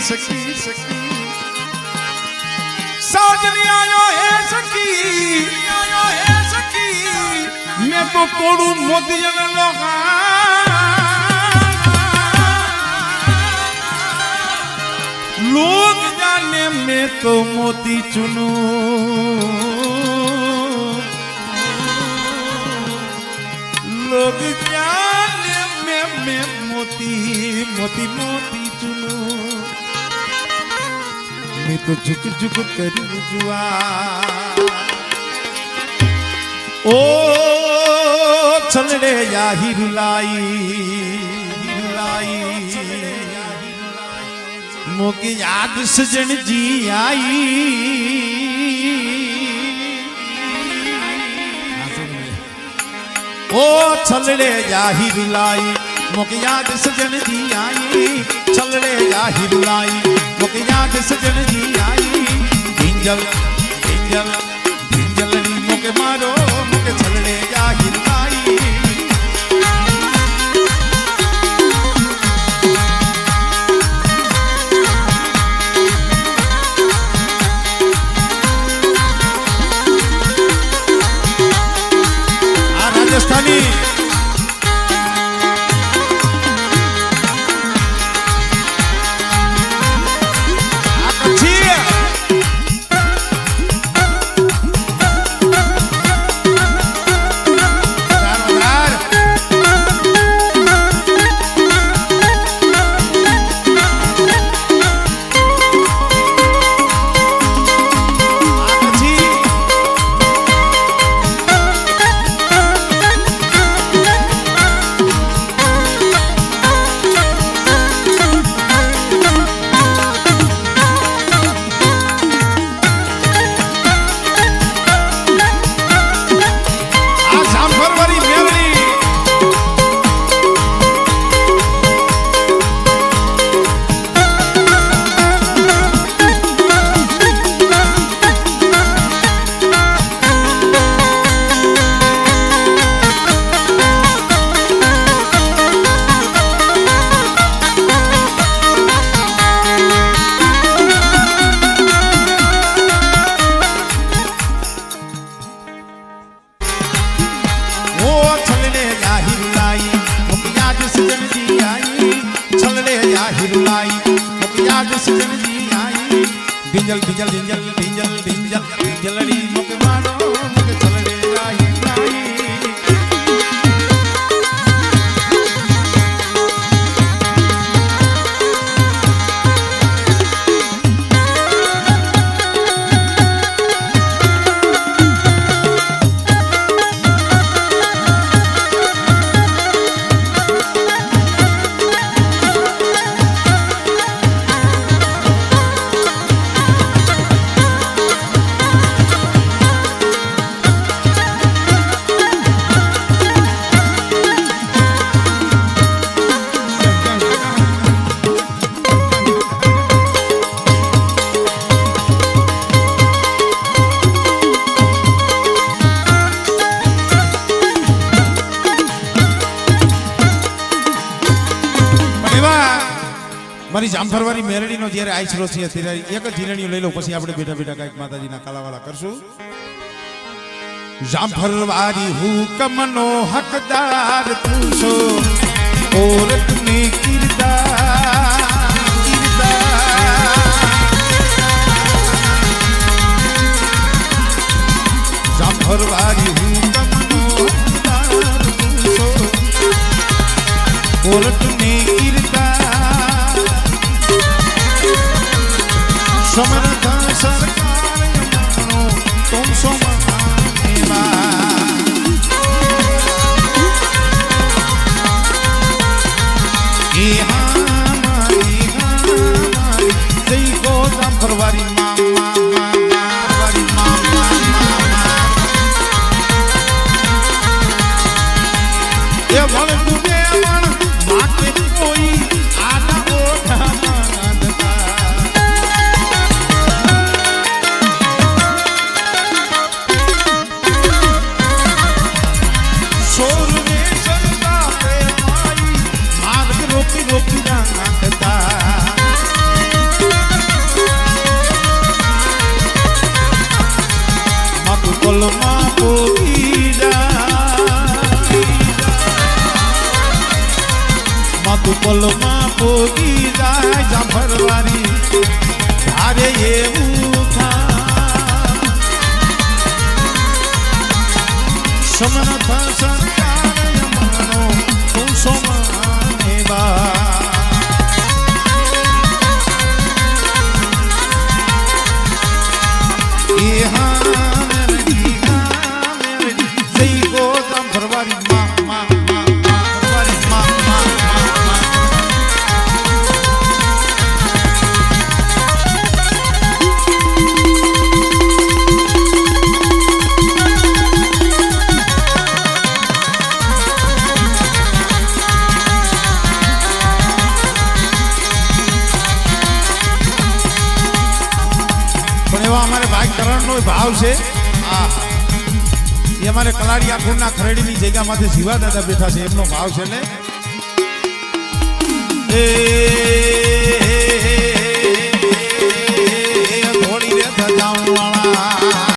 सकी साजनी आयो है सकी मैं तो तोड़ू मोदियन लोगा लोग जाने मैं तो मोती चुनू लोग जाने मैं मोती मोती मोती चुनू मैं तो झुक झुक करूं जुआ ओ चल रे या हिरुलाई मोकी याद सजन जी आई ओ चल रे या हिरुलाई मोकी याद सजन जी आई चल रे या हिरुलाई मोकी याद सजन जी आई भिंजल भिंजल भिंजलनी मोके मारो मोके चल रे या हिरुलाई राजस्थानी भिंजल भिंजल भिंजल भिंजल भिंजल भिंजलड़ी मोके मारो मोके चल रे आई મારી જામફરવારી મેરડીનો જ્યારે આઈસરો છે ત્યારે એક જ ઝીલણીઓ લઈ લો પછી આપણે બેઠા બેઠા કાંઈક માતાજીના કાલાવાલા કરશું જામફરવારી હુકમનો હકદાર તું છો ઓરતને જામફરવારી હુકમનો હકદાર તું છો ઓરતને समर्थ सरकार तुम फरवरी તું પલમાં પોગી જાય જાફરવારી તારે એવું થાય સમર્થ સરકાર યમનો તું સોમાને બા એ હા મેરડી જય ગોતમ ફરવારી માં ફરવારી માં અમારે ભાઈ કરણનો ભાવ છે આ એ અમારે કલાડી આખુરના ખરેડીની જગ્યામાંથી શિવા દાદા બેઠા છે એમનો ભાવ છે ને એ